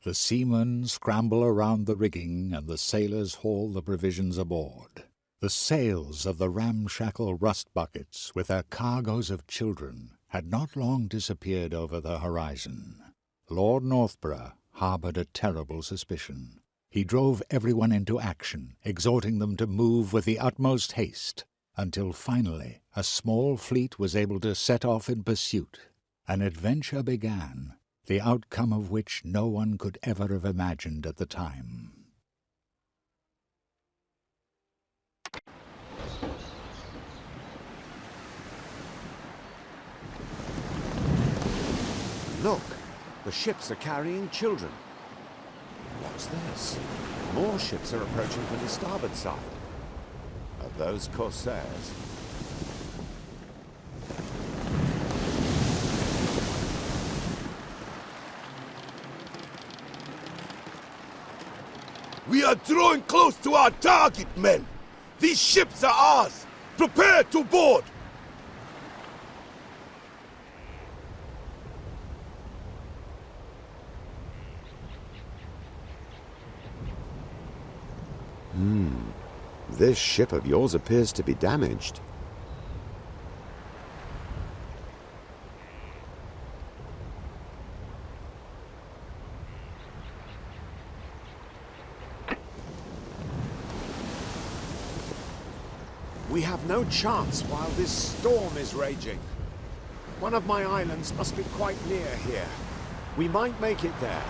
The seamen scramble around the rigging and the sailors haul the provisions aboard. The sails of the ramshackle rust buckets with their cargoes of children had not long disappeared over the horizon. Lord Northborough harboured a terrible suspicion. He drove everyone into action, exhorting them to move with the utmost haste, until finally a small fleet was able to set off in pursuit. An adventure began, the outcome of which no one could ever have imagined at the time. Look, the ships are carrying children. What's this? More ships are approaching from the starboard side. Are those corsairs? We are drawing close to our target, men! These ships are ours! Prepare to board! This ship of yours appears to be damaged. We have no chance while this storm is raging. One of my islands must be quite near here. We might make it there.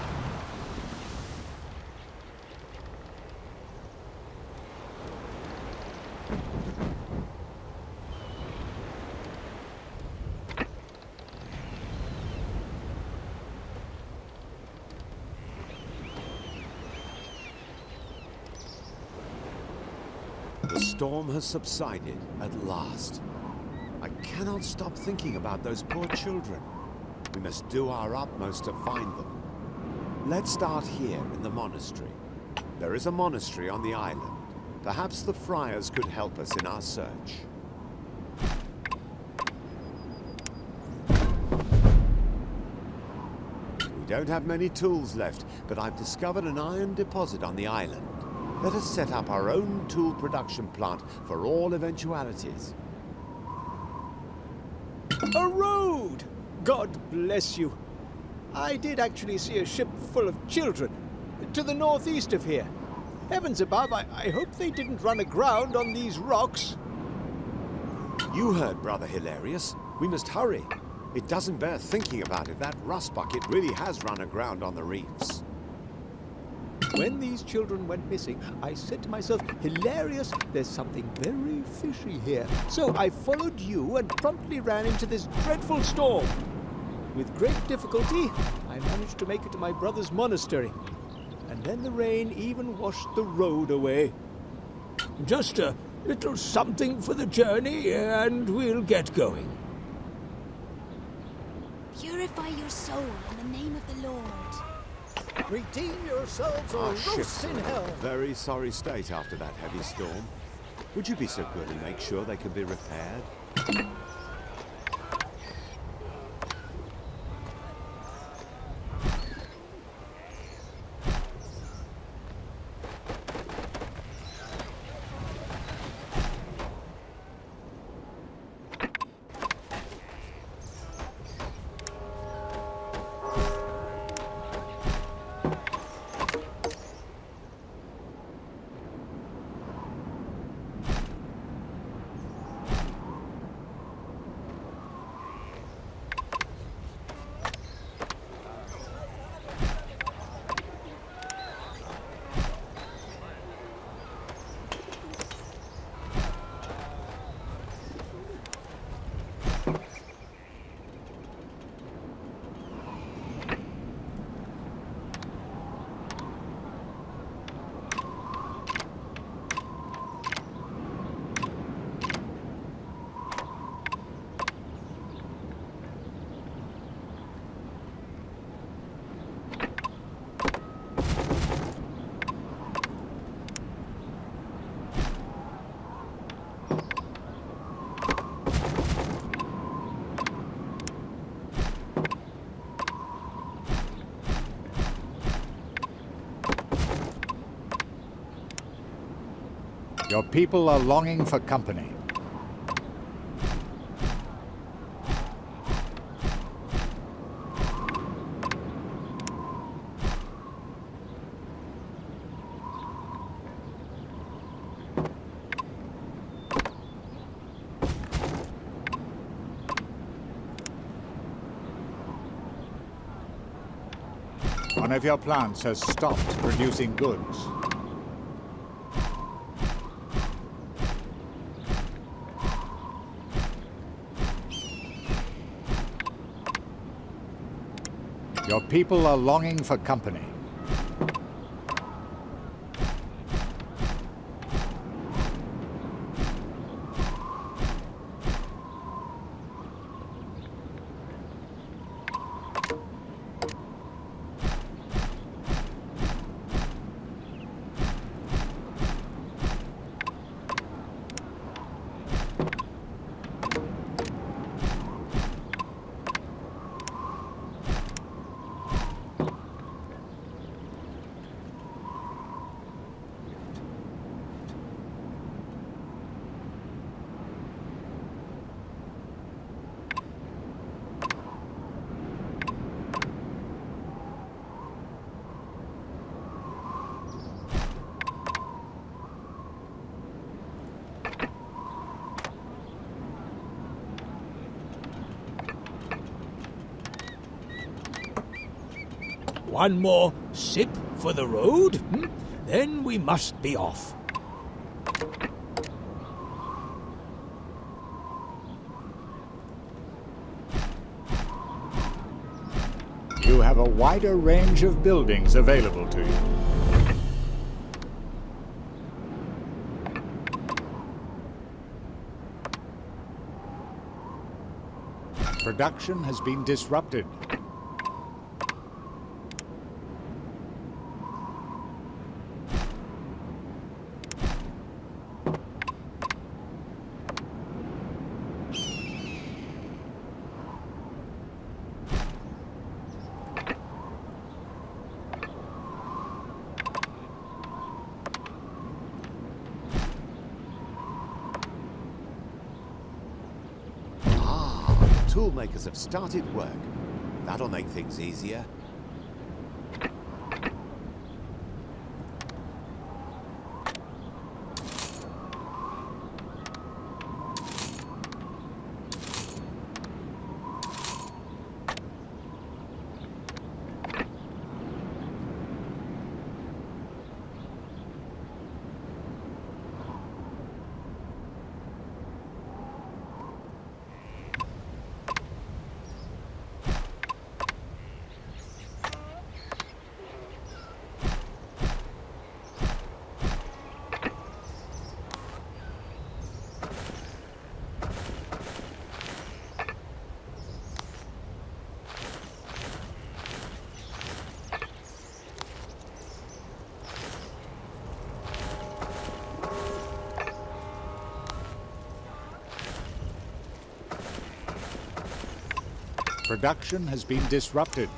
The storm has subsided at last. I cannot stop thinking about those poor children. We must do our utmost to find them. Let's start here in the monastery. There is a monastery on the island. Perhaps the friars could help us in our search. We don't have many tools left, but I've discovered an iron deposit on the island. Let us set up our own tool production plant for all eventualities. A road! God bless you. I did actually see a ship full of children, to the northeast of here. Heavens above, I hope they didn't run aground on these rocks. You heard, Brother Hilarious. We must hurry. It doesn't bear thinking about if that rust bucket really has run aground on the reefs. When these children went missing, I said to myself, Hilarious, there's something very fishy here. So I followed you and promptly ran into this dreadful storm. With great difficulty, I managed to make it to my brother's monastery. And then the rain even washed the road away. Just a little something for the journey, and we'll get going. Purify your soul in the name of the Lord. Redeem yourselves or Our roast ships in are in hell. a very sorry state after that heavy storm. Would you be so good and make sure they can be repaired? Your people are longing for company. One of your plants has stopped producing goods. Your people are longing for company. One more sip for the road, then we must be off. You have a wider range of buildings available to you. Production has been disrupted. Toolmakers have started work. That'll make things easier. Production has been disrupted.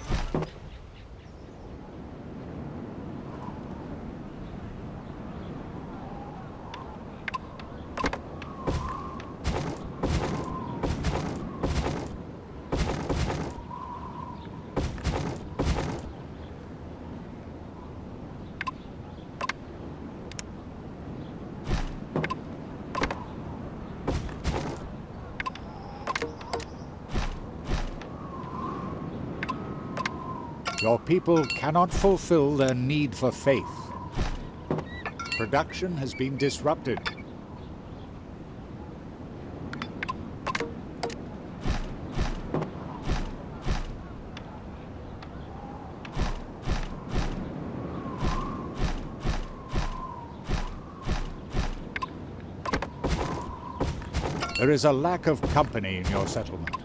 Your people cannot fulfill their need for faith. Production has been disrupted. There is a lack of company in your settlement.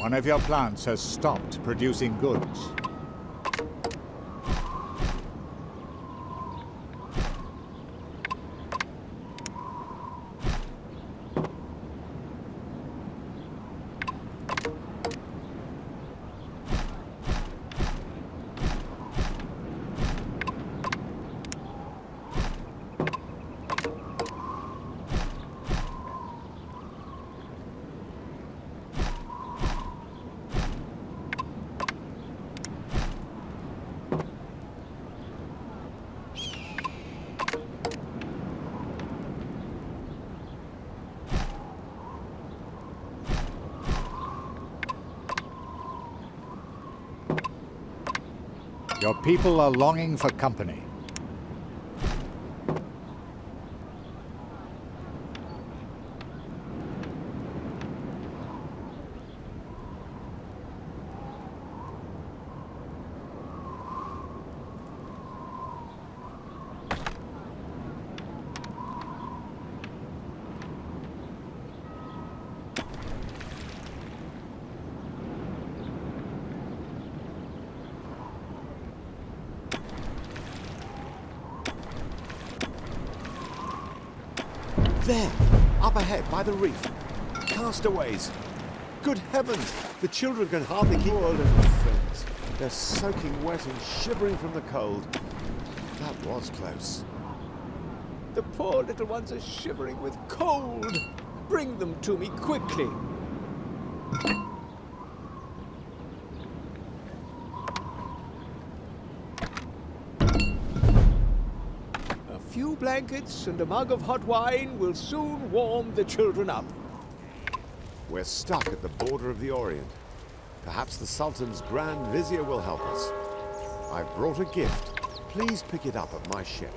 One of your plants has stopped producing goods. Your people are longing for company. There, up ahead by the reef. Castaways. Good heavens, the children can hardly keep... Poor little things. They're soaking wet and shivering from the cold. That was close. The poor little ones are shivering with cold. Bring them to me quickly. A few blankets and a mug of hot wine will soon warm the children up. We're stuck at the border of the Orient. Perhaps the Sultan's Grand Vizier will help us. I've brought a gift. Please pick it up at my ship.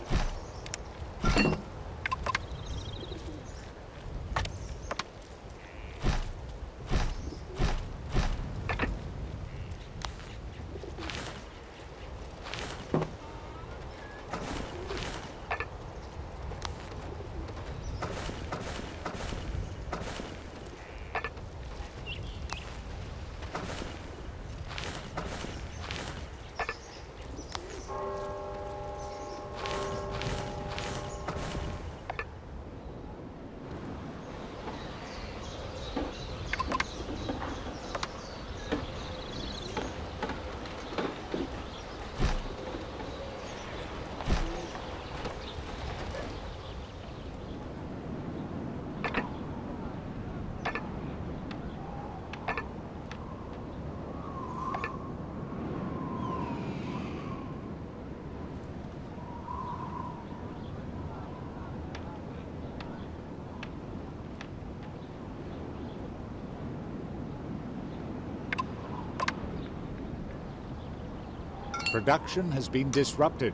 Production has been disrupted.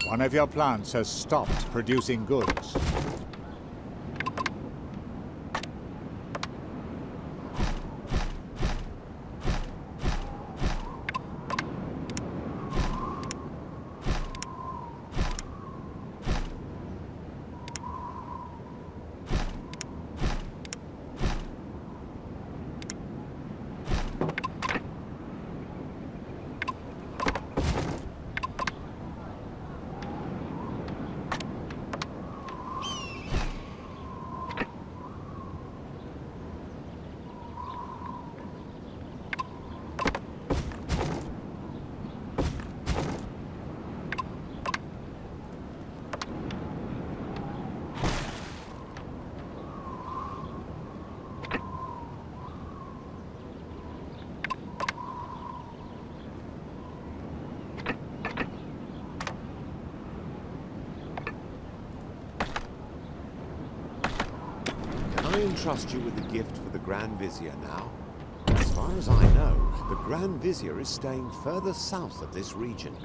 One of your plants has stopped producing goods. Can I entrust you with the gift for the Grand Vizier now? As far as I know, the Grand Vizier is staying further south of this region.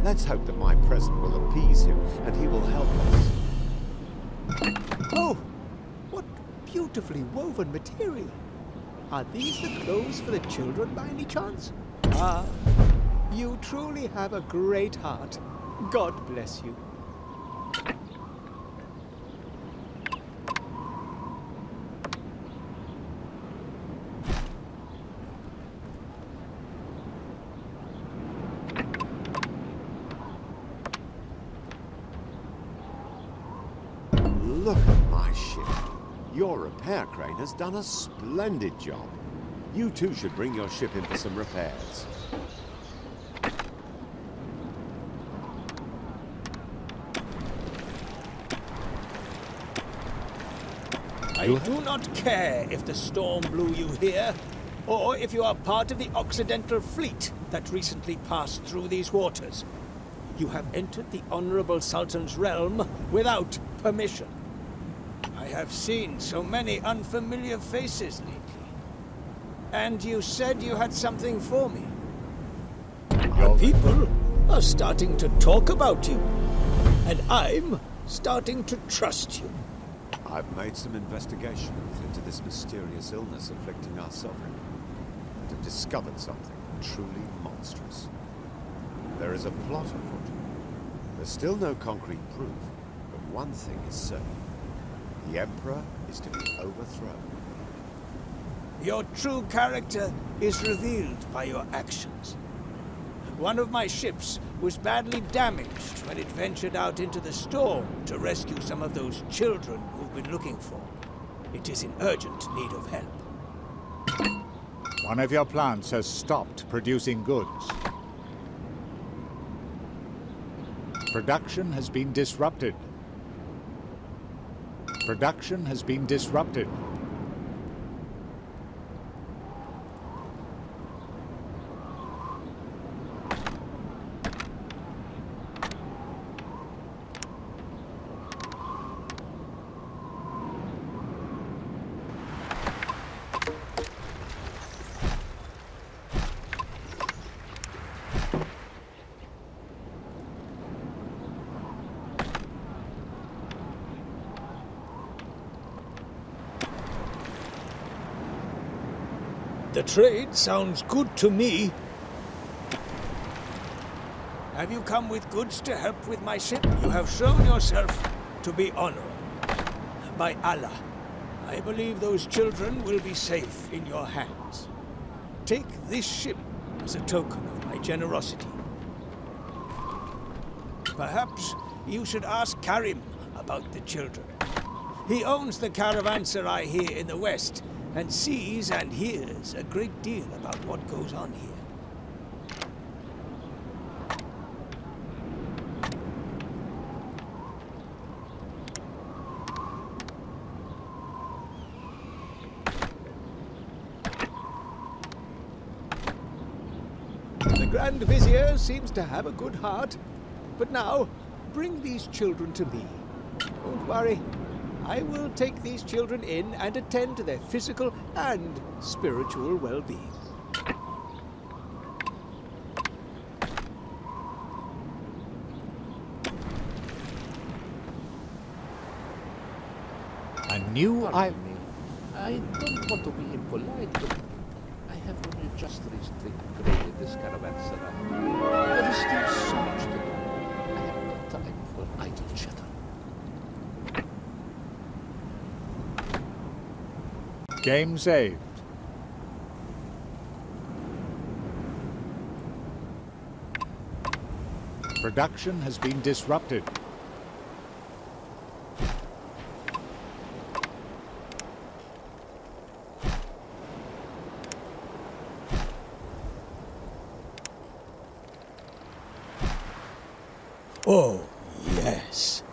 Let's hope that my present will appease him and he will help us. Oh, what beautifully woven material. Are these the clothes for the children by any chance? Ah, you truly have a great heart. God bless you. Your repair crane has done a splendid job. You too should bring your ship in for some repairs. I do not care if the storm blew you here, or if you are part of the Occidental fleet that recently passed through these waters. You have entered the Honorable Sultan's realm without permission. I have seen so many unfamiliar faces lately. And you said you had something for me. Our people are starting to talk about you, and I'm starting to trust you. I've made some investigations into this mysterious illness afflicting our sovereign, and have discovered something truly monstrous. There is a plot afoot. There's still no concrete proof, but one thing is certain. The Emperor is to be overthrown. Your true character is revealed by your actions. One of my ships was badly damaged when it ventured out into the storm to rescue some of those children you've been looking for. It is in urgent need of help. One of your plants has stopped producing goods. Production has been disrupted. Production has been disrupted. The trade sounds good to me. Have you come with goods to help with my ship? You have shown yourself to be honorable. By Allah, I believe those children will be safe in your hands. Take this ship as a token of my generosity. Perhaps you should ask Karim about the children. He owns the caravanserai here in the west, and sees and hears a great deal about what goes on here. The Grand Vizier seems to have a good heart, but now, bring these children to me. Don't worry. I will take these children in and attend to their physical and spiritual well-being. A new Pardon me. I don't want to be impolite, but I have only just recently upgraded this caravanserai. There is still so much to do. I have no time for idle chatter. Game saved. Production has been disrupted. Oh, yes.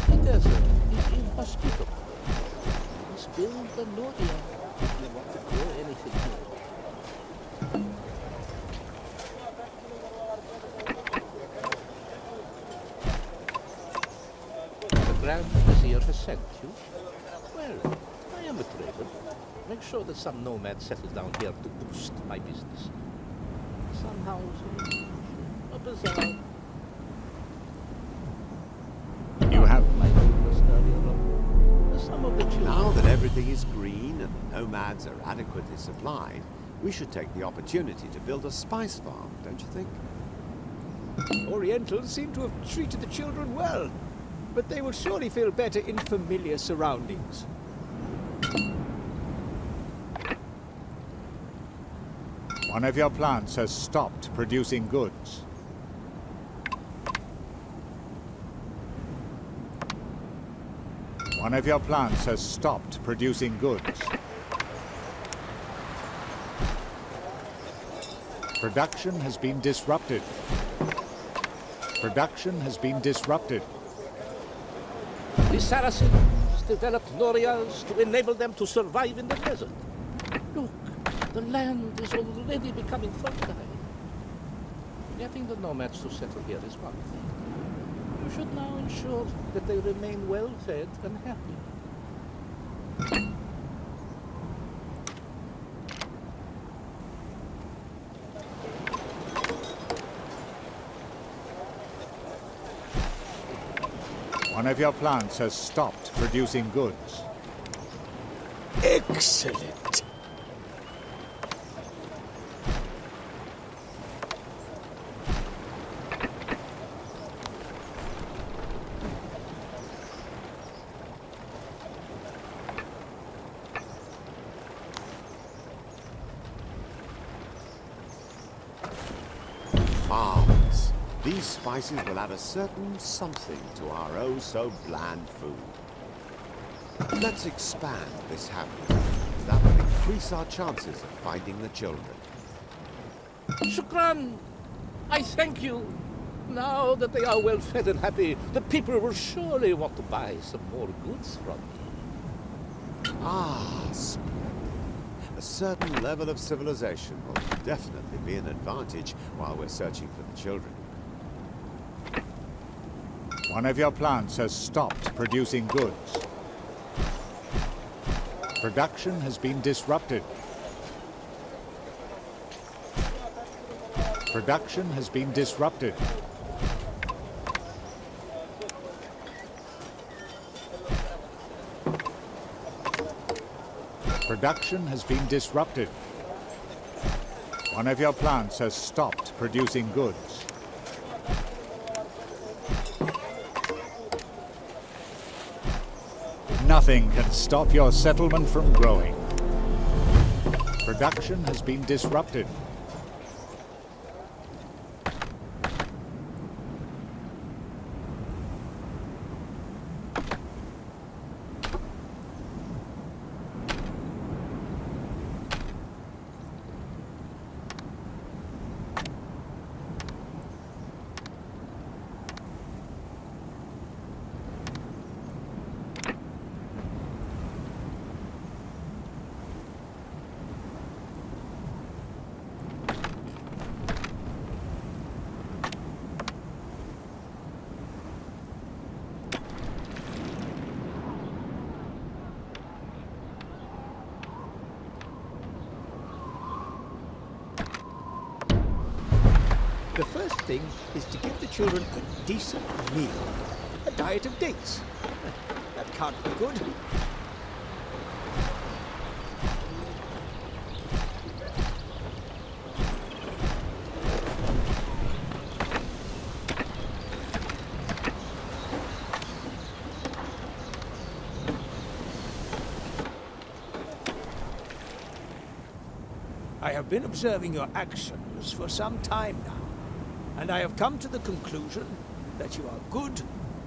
The desert is inhospitable. We must build a Noria if we want to grow anything here. The Grand Vizier has sent you? Well, I am a trader. Make sure that some nomad settles down here to boost my business. Some houses, a bazaar. You have My goodness, earlier on, some of the children. Now that everything is green and the nomads are adequately supplied, we should take the opportunity to build a spice farm, don't you think? Orientals seem to have treated the children well, but they will surely feel better in familiar surroundings. One of your plants has stopped producing goods. One of your plants has stopped producing goods. Production has been disrupted. Production has been disrupted. The Saracens developed Norials to enable them to survive in the desert. Look, the land is already becoming fertile. Getting the nomads to settle here is one thing. You should now ensure that they remain well-fed and happy. One of your plants has stopped producing goods. Excellent. Marvelous. These spices will add a certain something to our oh-so-bland food. Let's expand this habit, as that will increase our chances of finding the children. Shukran! I thank you. Now that they are well-fed and happy, the people will surely want to buy some more goods from me. Ah, splendid. A certain level of civilization will definitely be an advantage while we're searching for the children. One of your plants has stopped producing goods. Production has been disrupted. Production has been disrupted. Production has been disrupted. One of your plants has stopped producing goods. Nothing can stop your settlement from growing. Production has been disrupted. The first thing is to give the children a decent meal. A diet of dates. That can't be good. I have been observing your actions for some time now, and I have come to the conclusion that you are good,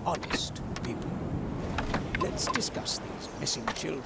honest people. Let's discuss these missing children.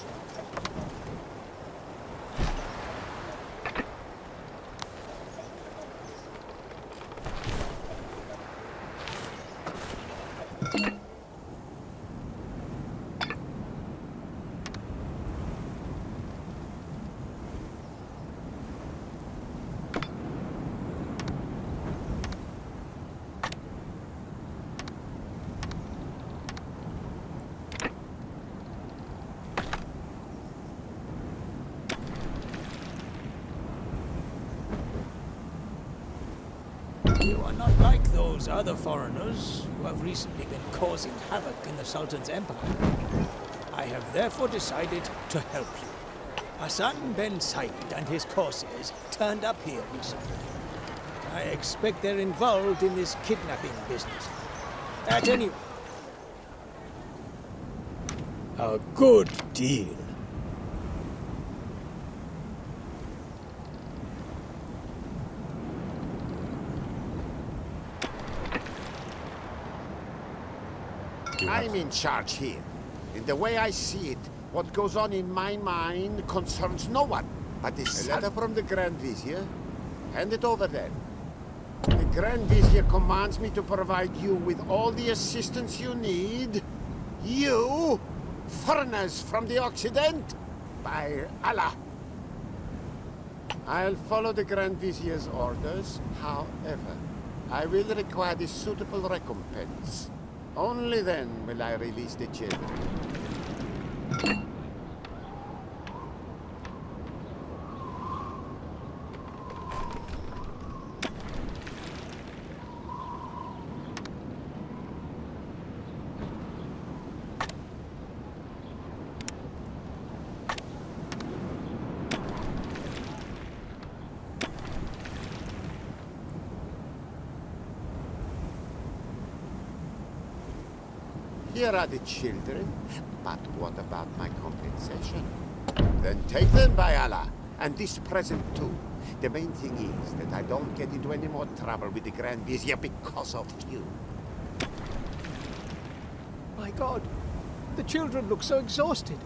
You are not like those other foreigners who have recently been causing havoc in the Sultan's empire. I have therefore decided to help you. Hassan Ben Said and his corsairs turned up here recently. I expect they're involved in this kidnapping business. At any rate, a good deal. I'm in charge here. In the way I see it, what goes on in my mind concerns no one. But this letter from the Grand Vizier, hand it over then. The Grand Vizier commands me to provide you with all the assistance you need. You, foreigners from the Occident, by Allah. I'll follow the Grand Vizier's orders. However, I will require the suitable recompense. Only then will I release the children. Here are the children, but what about my compensation? Then take them, by Allah, and this present too. The main thing is that I don't get into any more trouble with the Grand Vizier because of you. My God, the children look so exhausted.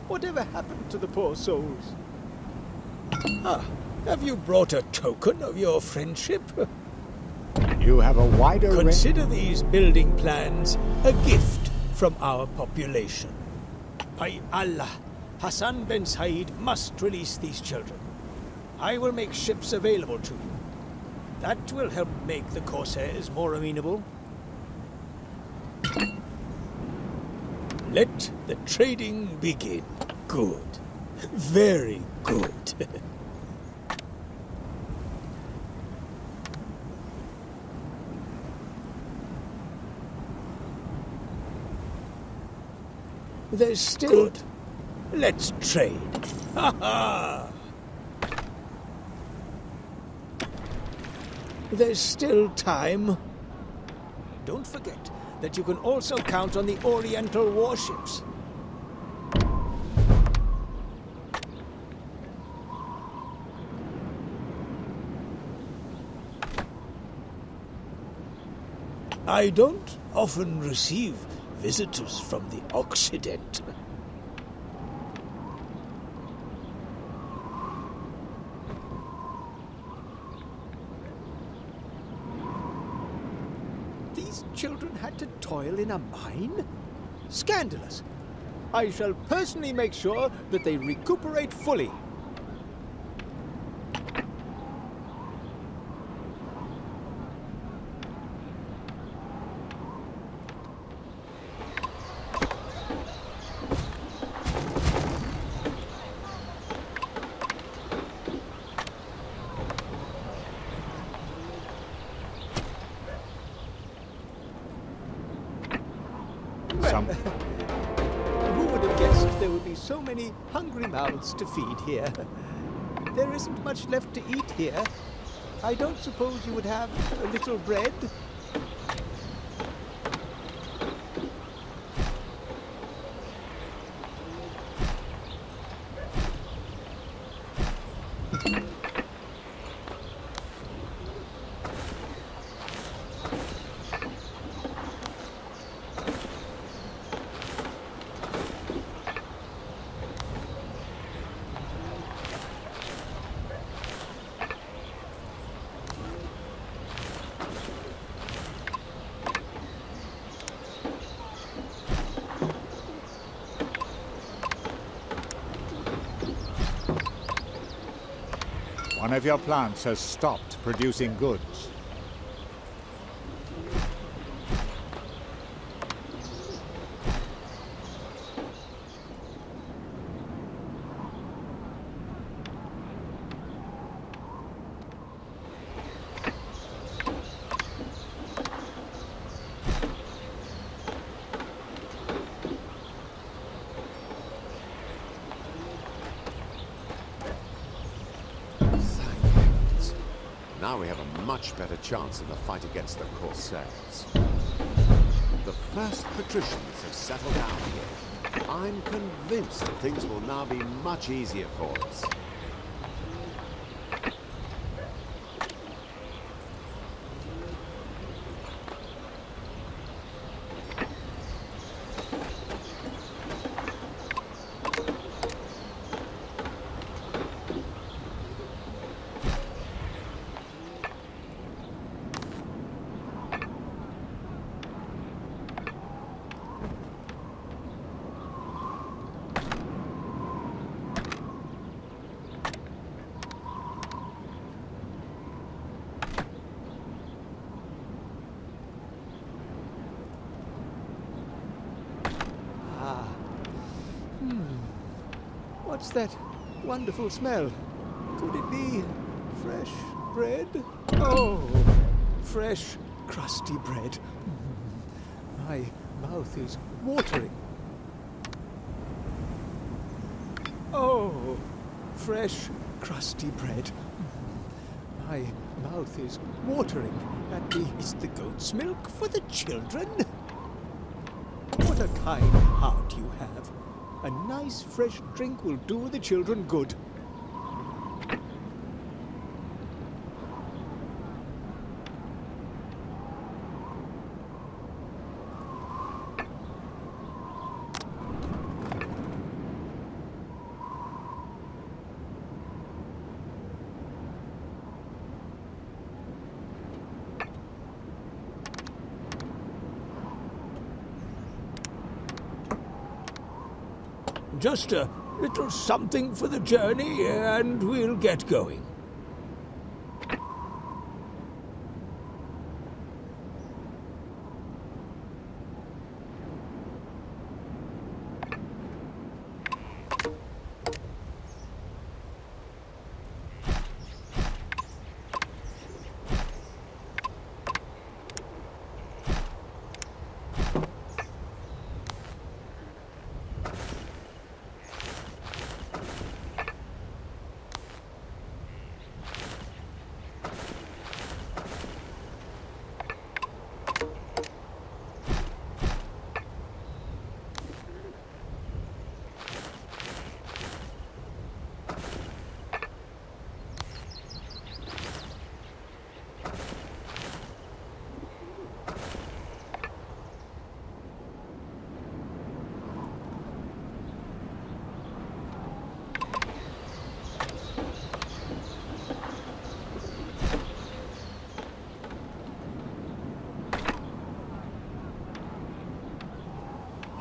Whatever happened to the poor souls? Ah, have you brought a token of your friendship? You have a wider range. Consider these building plans a gift from our population. By Allah, Hassan ben Said must release these children. I will make ships available to you. That will help make the Corsairs more amenable. Let the trading begin. Good. Very good. There's still... Good. Let's trade. Ha ha! There's still time. Don't forget that you can also count on the Oriental warships. I don't often receive visitors from the Occident. These children had to toil in a mine? Scandalous! I shall personally make sure that they recuperate fully. Who would have guessed there would be so many hungry mouths to feed here? There isn't much left to eat here. I don't suppose you would have a little bread? One of your plants has stopped producing goods. Now we have a much better chance in the fight against the Corsairs. The first patricians have settled down here. I'm convinced that things will now be much easier for us. What's that wonderful smell? Could it be fresh bread? Oh, fresh, crusty bread. My mouth is watering. Oh, fresh, crusty bread. My mouth is watering at the... Is the goat's milk for the children? What a kind heart you have. A nice fresh drink will do the children good. Just a little something for the journey, and we'll get going.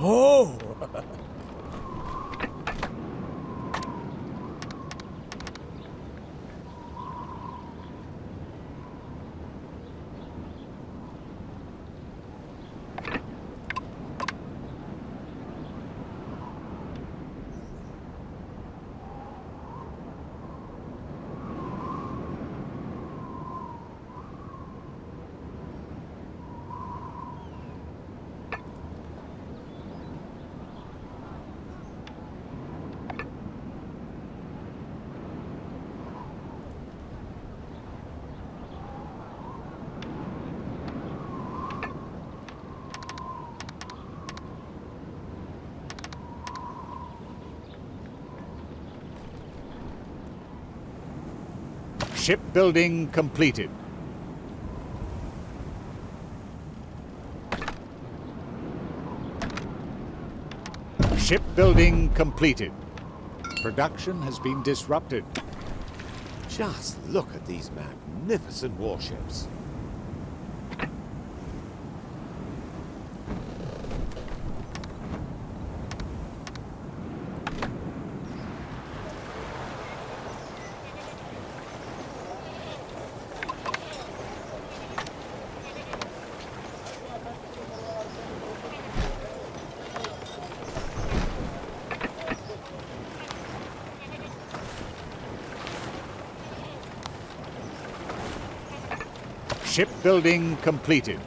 Oh! Shipbuilding completed. Shipbuilding completed. Production has been disrupted. Just look at these magnificent warships. Shipbuilding completed.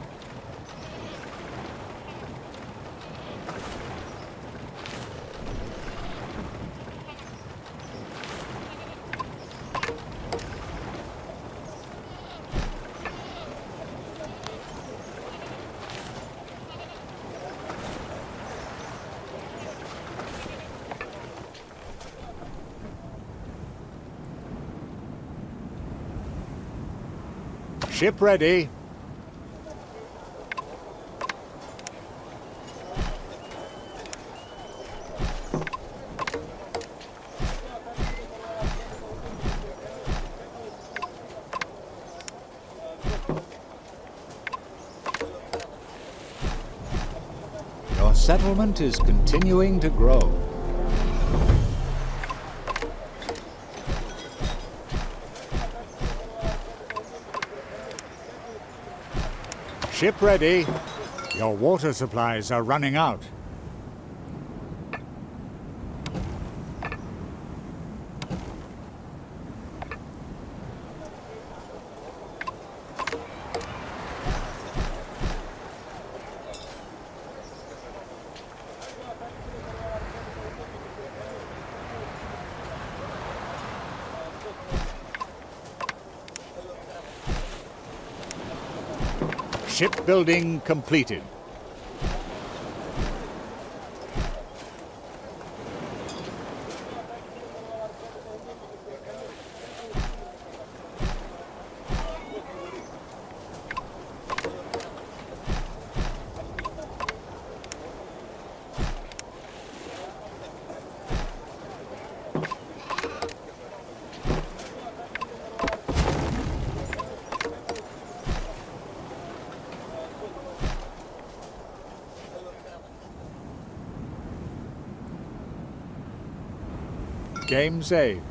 Ship ready. Your settlement is continuing to grow. Ship ready. Your water supplies are running out. Shipbuilding completed. Game saved.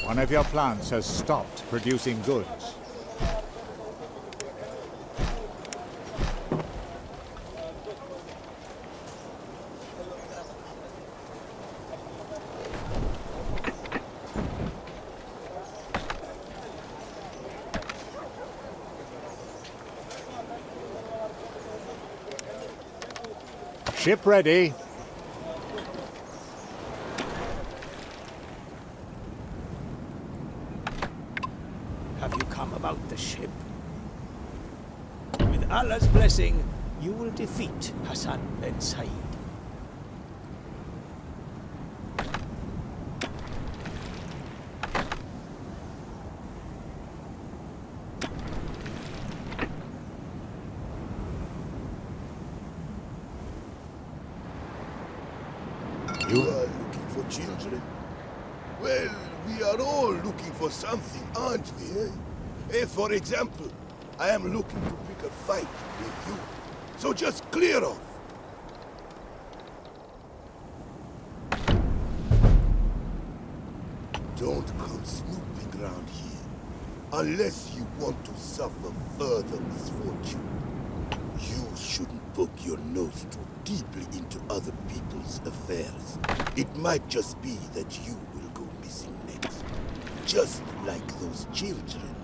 One of your plants has stopped producing goods. Ship ready. Have you come about the ship? With Allah's blessing, you will defeat Hassan ben Said. You are looking for children? Well, we are all looking for something, aren't we? For example, I am looking to pick a fight with you. So just clear off. Don't come snooping around here, unless you want to suffer further misfortune. You shouldn't poke your nose too deeply into other people's affairs. It might just be that you will go missing next. Just like those children.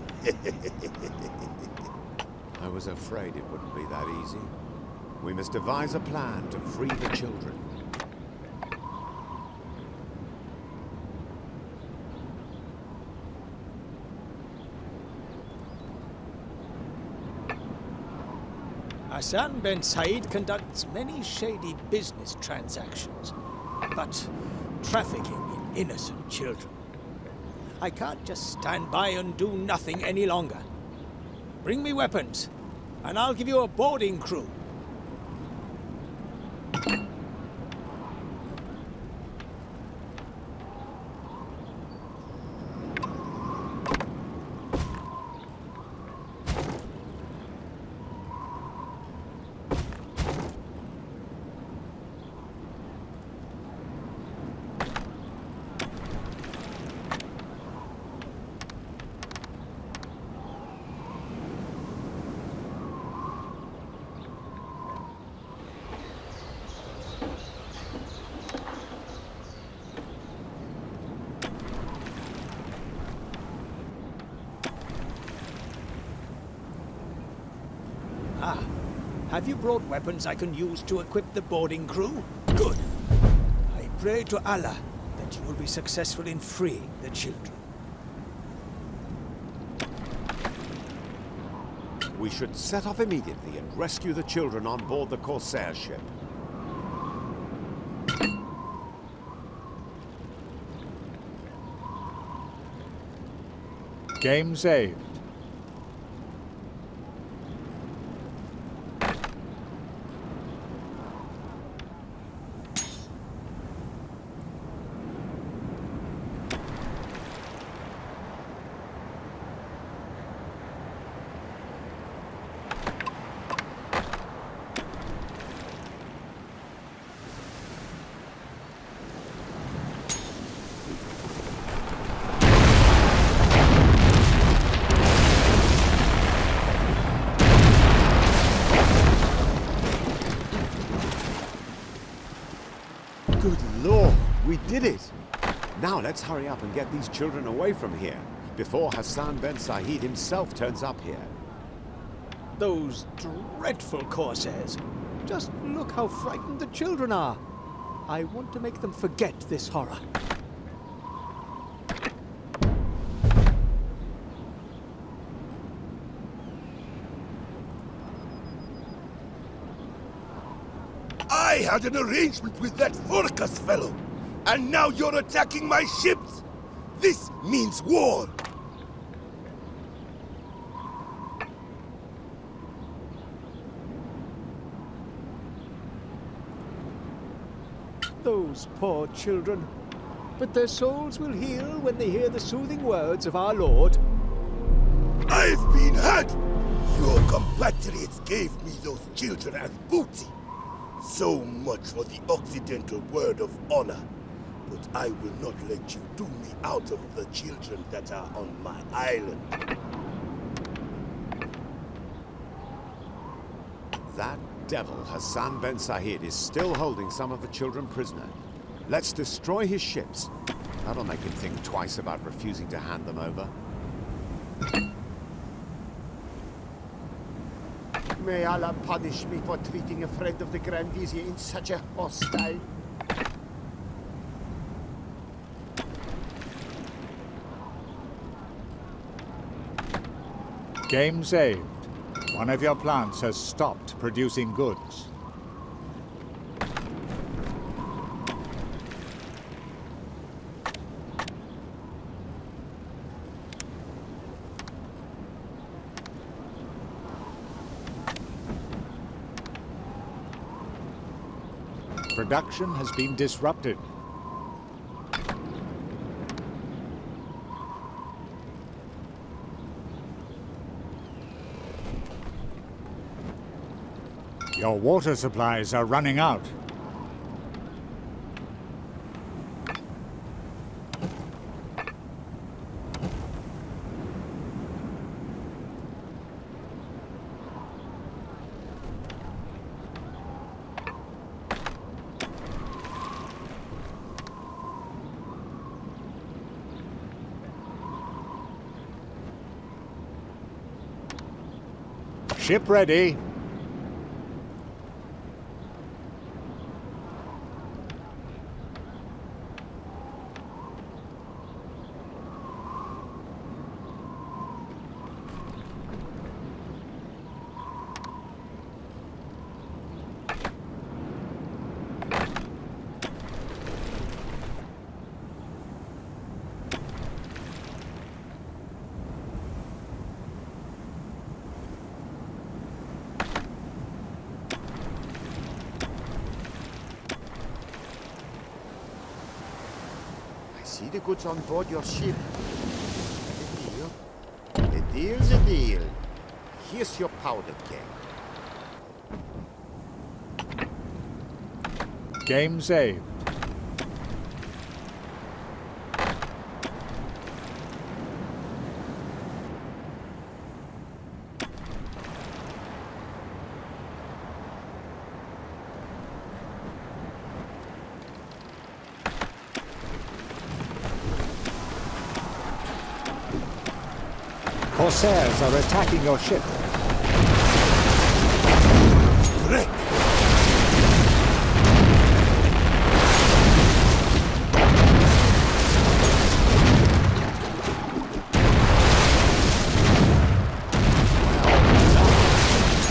I was afraid it wouldn't be that easy. We must devise a plan to free the children. Hassan ben Said conducts many shady business transactions, but trafficking in innocent children. I can't just stand by and do nothing any longer. Bring me weapons, and I'll give you a boarding crew. Ah, have you brought weapons I can use to equip the boarding crew? Good. I pray to Allah that you will be successful in freeing the children. We should set off immediately and rescue the children on board the Corsair ship. Game saved. Good Lord, we did it! Now let's hurry up and get these children away from here, before Hassan ben Said himself turns up here. Those dreadful Corsairs. Just look how frightened the children are. I want to make them forget this horror. I had an arrangement with that Furkas fellow, and now you're attacking my ships! This means war! Those poor children. But their souls will heal when they hear the soothing words of our Lord. I've been had! Your compatriots gave me those children as booty. So much for the Occidental word of honor. But I will not let you do me out of the children that are on my island. That devil Hassan ben Said is still holding some of the children prisoner. Let's destroy his ships. That'll make him think twice about refusing to hand them over. May Allah punish me for treating a friend of the Grand Vizier in such a hostile... Game saved. One of your plants has stopped producing goods. Production has been disrupted. Your water supplies are running out. Ship ready. See the goods on board your ship. A deal. A deal's a deal. Here's your powder keg. Game saved. Corsairs are attacking your ship. Correct!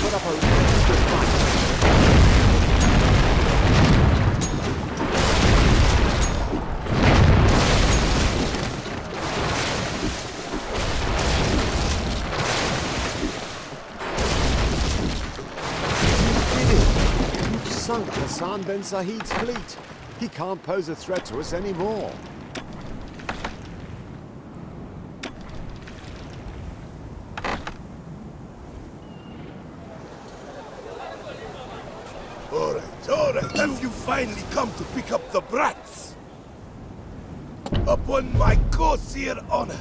Put up a really good fight. Sunk Hassan ben Said's fleet. He can't pose a threat to us anymore. All right. Have you finally come to pick up the brats? Upon my Corsair honor,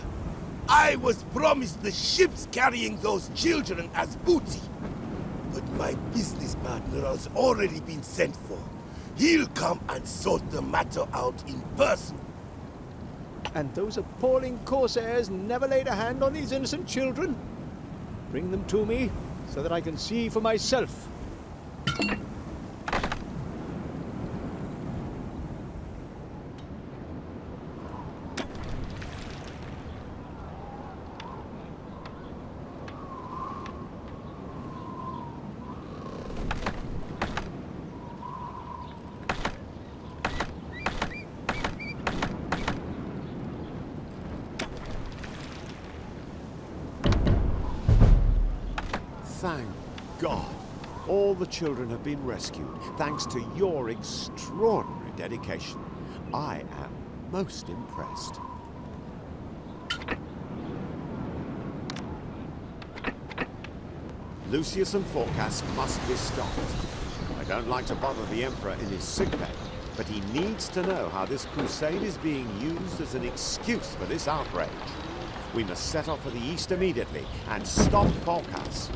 I was promised the ships carrying those children as booty. But my business partner has already been sent for. He'll come and sort the matter out in person. And those appalling corsairs never laid a hand on these innocent children? Bring them to me, so that I can see for myself. Thank God. All the children have been rescued, thanks to your extraordinary dedication. I am most impressed. Lucius and Phorcas must be stopped. I don't like to bother the Emperor in his sickbay, but he needs to know how this crusade is being used as an excuse for this outrage. We must set off for the east immediately and stop Phorcas.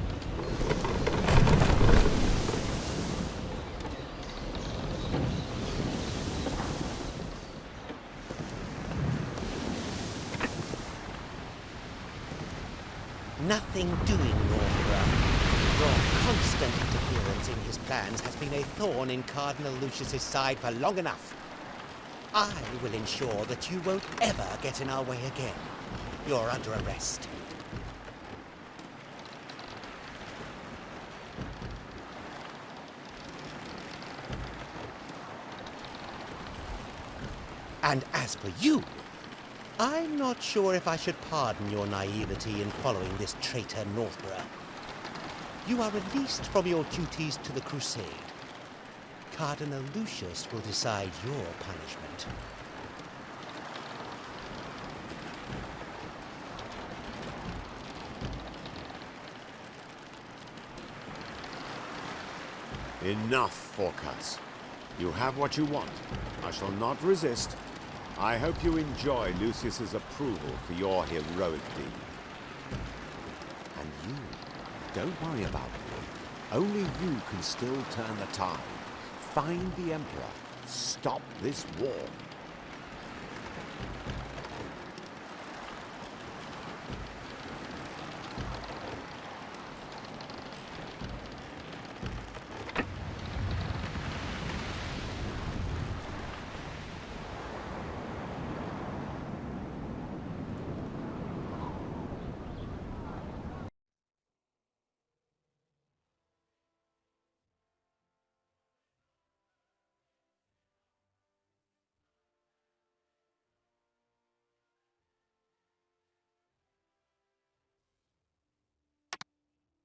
Nothing doing, Northborough. Your constant interference in his plans has been a thorn in Cardinal Lucius's side for long enough. I will ensure that you won't ever get in our way again. You're under arrest. And as for you, I'm not sure if I should pardon your naivety in following this traitor Northborough. You are released from your duties to the Crusade. Cardinal Lucius will decide your punishment. Enough, Phorcas. You have what you want. I shall not resist. I hope you enjoy Lucius's approval for your heroic deed. And you, don't worry about me. Only you can still turn the tide. Find the Emperor. Stop this war.